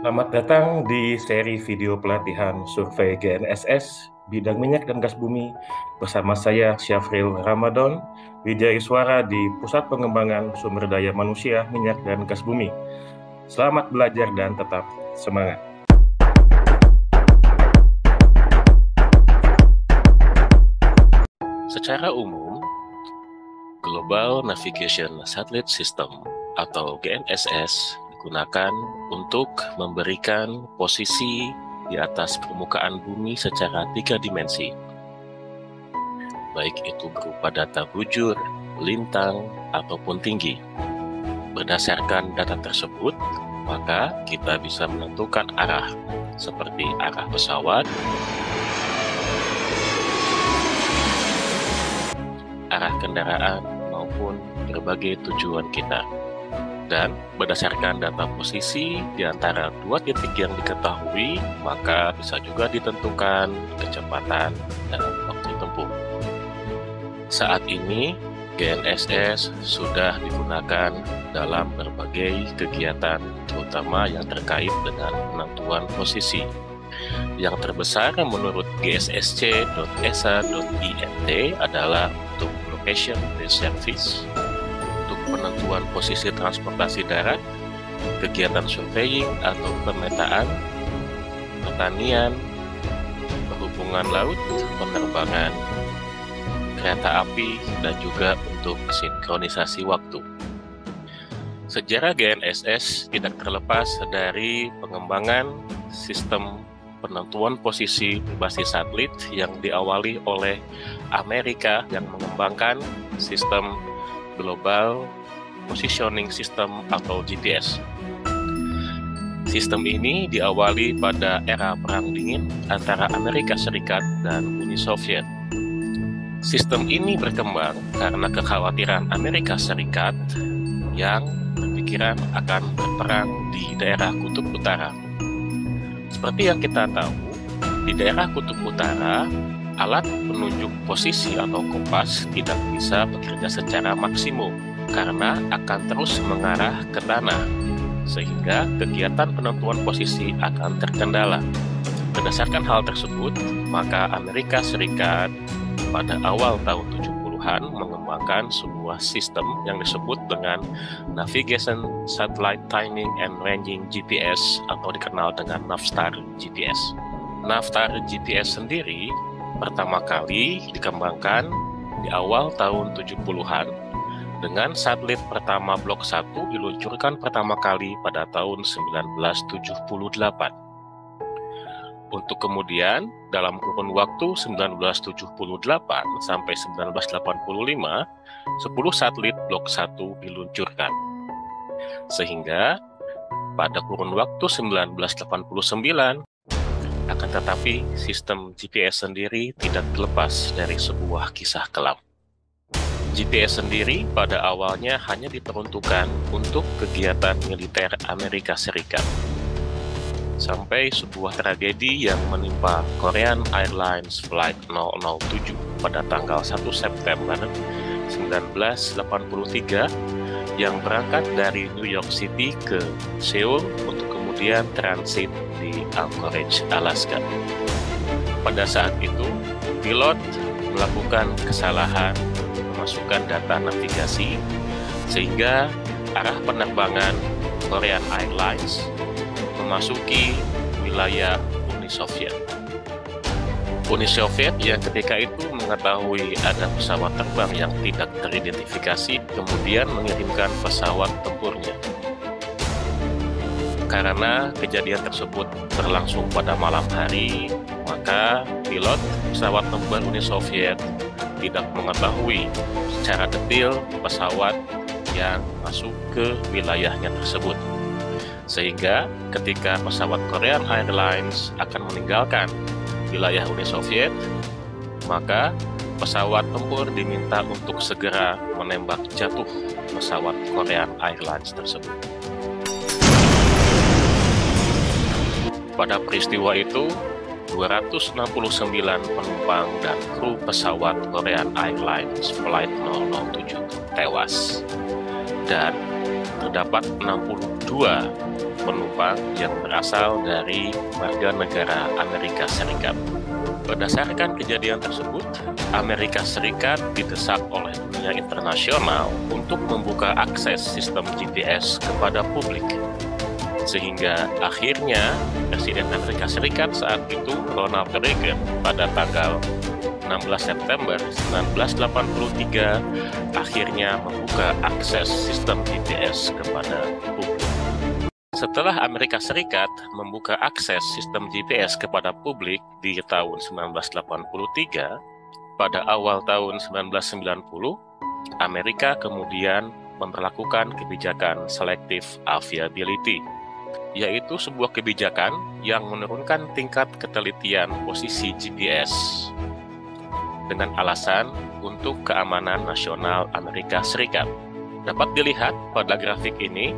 Selamat datang di seri video pelatihan survei GNSS bidang minyak dan gas bumi bersama saya Syafril Ramadan, Wijaiswara di Pusat Pengembangan Sumber Daya Manusia Minyak dan Gas Bumi. Selamat belajar dan tetap semangat. Secara umum, Global Navigation Satellite System atau GNSS digunakan untuk memberikan posisi di atas permukaan bumi secara 3 dimensi, baik itu berupa data bujur, lintang, ataupun tinggi. Berdasarkan data tersebut, maka kita bisa menentukan arah, seperti arah pesawat, arah kendaraan, maupun berbagai tujuan kita. Dan berdasarkan data posisi di antara dua titik yang diketahui, maka bisa juga ditentukan kecepatan dan waktu tempuh. Saat ini, GNSS sudah digunakan dalam berbagai kegiatan, terutama yang terkait dengan penentuan posisi. Yang terbesar menurut gssc.esa.int adalah untuk Location Based Service, untuk penentuan posisi transportasi darat, kegiatan surveying atau pemetaan, pertanian, perhubungan laut, penerbangan, kereta api, dan juga untuk sinkronisasi waktu. Sejarah GNSS tidak terlepas dari pengembangan sistem penentuan posisi berbasis satelit yang diawali oleh Amerika yang mengembangkan sistem Global Positioning System atau GPS. Sistem ini diawali pada era Perang Dingin antara Amerika Serikat dan Uni Soviet. Sistem ini berkembang karena kekhawatiran Amerika Serikat yang berpikiran akan berperang di daerah Kutub Utara. Seperti yang kita tahu, di daerah Kutub Utara, alat penunjuk posisi atau kompas tidak bisa bekerja secara maksimum karena akan terus mengarah ke tanah, sehingga kegiatan penentuan posisi akan terkendala. Berdasarkan hal tersebut, maka Amerika Serikat pada awal tahun 70-an mengembangkan sebuah sistem yang disebut dengan Navigation Satellite Timing and Ranging GPS atau dikenal dengan Navstar GPS. Navstar GPS sendiri pertama kali dikembangkan di awal tahun 70-an dengan satelit pertama Blok 1 diluncurkan pertama kali pada tahun 1978. Untuk kemudian, dalam kurun waktu 1978 sampai 1985, 10 satelit Blok 1 diluncurkan. Sehingga, pada kurun waktu 1989, akan tetapi sistem GPS sendiri tidak lepas dari sebuah kisah kelam. GPS sendiri pada awalnya hanya diperuntukkan untuk kegiatan militer Amerika Serikat. Sampai sebuah tragedi yang menimpa Korean Airlines Flight 007 pada tanggal 1 September 1983 yang berangkat dari New York City ke Seoul untuk kemudian transit di Anchorage, Alaska. Pada saat itu, pilot melakukan kesalahan memasukkan data navigasi sehingga arah penerbangan Korean Airlines memasuki wilayah Uni Soviet. Uni Soviet yang ketika itu mengetahui ada pesawat terbang yang tidak teridentifikasi, kemudian mengirimkan pesawat tempurnya. Karena kejadian tersebut berlangsung pada malam hari, maka pilot pesawat tempur Uni Soviet tidak mengetahui secara detail pesawat yang masuk ke wilayahnya tersebut. Sehingga ketika pesawat Korean Airlines akan meninggalkan wilayah Uni Soviet, maka pesawat tempur diminta untuk segera menembak jatuh pesawat Korean Airlines tersebut. Pada peristiwa itu, 269 penumpang dan kru pesawat Korean Airlines Flight 007 tewas. Dan terdapat 62 penumpang yang berasal dari warga negara Amerika Serikat. Berdasarkan kejadian tersebut, Amerika Serikat didesak oleh dunia internasional untuk membuka akses sistem GPS kepada publik. Sehingga akhirnya Presiden Amerika Serikat saat itu, Ronald Reagan, pada tanggal 16 September 1983 akhirnya membuka akses sistem GPS kepada publik. Setelah Amerika Serikat membuka akses sistem GPS kepada publik di tahun 1983, pada awal tahun 1990, Amerika kemudian memperlakukan kebijakan Selective Aviability, yaitu sebuah kebijakan yang menurunkan tingkat ketelitian posisi GPS dengan alasan untuk keamanan nasional Amerika Serikat. Dapat dilihat pada grafik ini,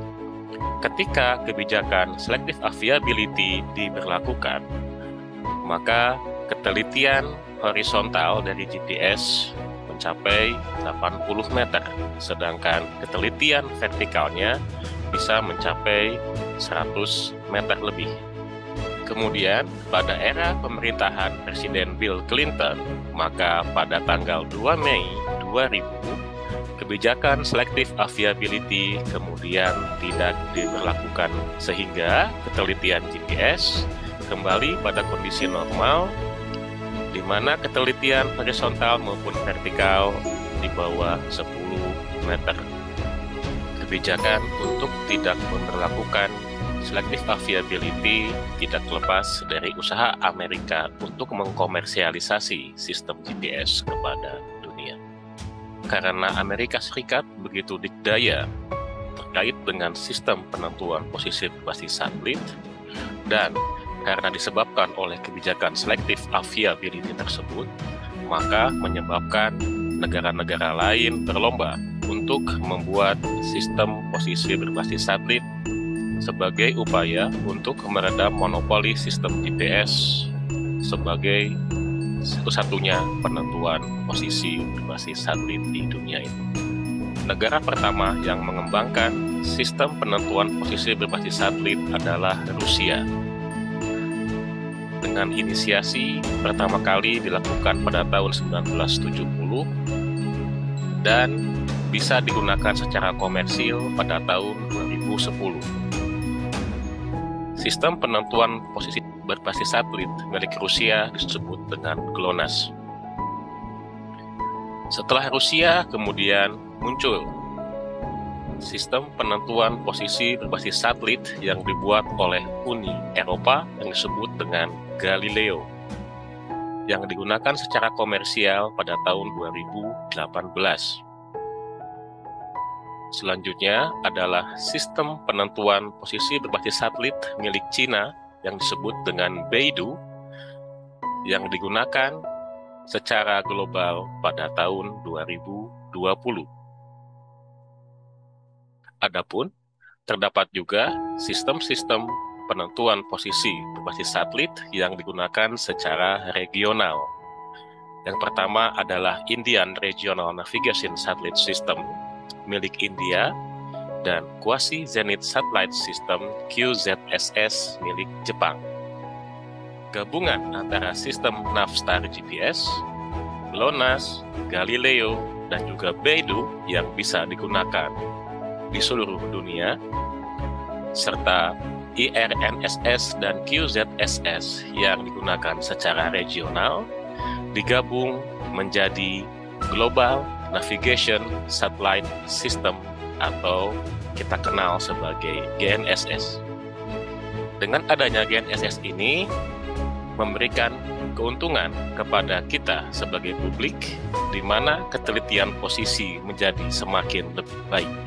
ketika kebijakan Selective Aviability diberlakukan, maka ketelitian horizontal dari GPS mencapai 80 meter, sedangkan ketelitian vertikalnya bisa mencapai 100 meter lebih. Kemudian, pada era pemerintahan Presiden Bill Clinton, maka pada tanggal 2 Mei 2000, kebijakan Selective Aviability kemudian tidak diberlakukan, sehingga ketelitian GPS kembali pada kondisi normal, di mana ketelitian horizontal maupun vertikal di bawah 10 meter. Kebijakan untuk tidak memperlakukan Selective Aviability tidak lepas dari usaha Amerika untuk mengkomersialisasi sistem GPS kepada dunia. Karena Amerika Serikat begitu dikdaya terkait dengan sistem penentuan posisi berbasis satelit, dan karena disebabkan oleh kebijakan Selective Aviability tersebut, maka menyebabkan negara-negara lain berlomba untuk membuat sistem posisi berbasis satelit sebagai upaya untuk meredam monopoli sistem GPS sebagai satu-satunya penentuan posisi berbasis satelit di dunia ini. Negara pertama yang mengembangkan sistem penentuan posisi berbasis satelit adalah Rusia. Dengan inisiasi pertama kali dilakukan pada tahun 1970 dan bisa digunakan secara komersil pada tahun 2010. Sistem penentuan posisi berbasis satelit milik Rusia disebut dengan GLONASS. Setelah Rusia, kemudian muncul sistem penentuan posisi berbasis satelit yang dibuat oleh Uni Eropa yang disebut dengan Galileo, yang digunakan secara komersial pada tahun 2018. Selanjutnya adalah sistem penentuan posisi berbasis satelit milik Cina yang disebut dengan Beidou, yang digunakan secara global pada tahun 2020. Adapun terdapat juga sistem-sistem penentuan posisi berbasis satelit yang digunakan secara regional. Yang pertama adalah Indian Regional Navigation Satellite System milik India dan Quasi Zenith Satellite System QZSS milik Jepang. Gabungan antara sistem Navstar GPS, GLONASS, Galileo, dan juga Beidou yang bisa digunakan di seluruh dunia, serta IRNSS dan QZSS yang digunakan secara regional, digabung menjadi Global Navigation Satellite System atau kita kenal sebagai GNSS. Dengan adanya GNSS ini memberikan keuntungan kepada kita sebagai publik, di mana ketelitian posisi menjadi semakin lebih baik.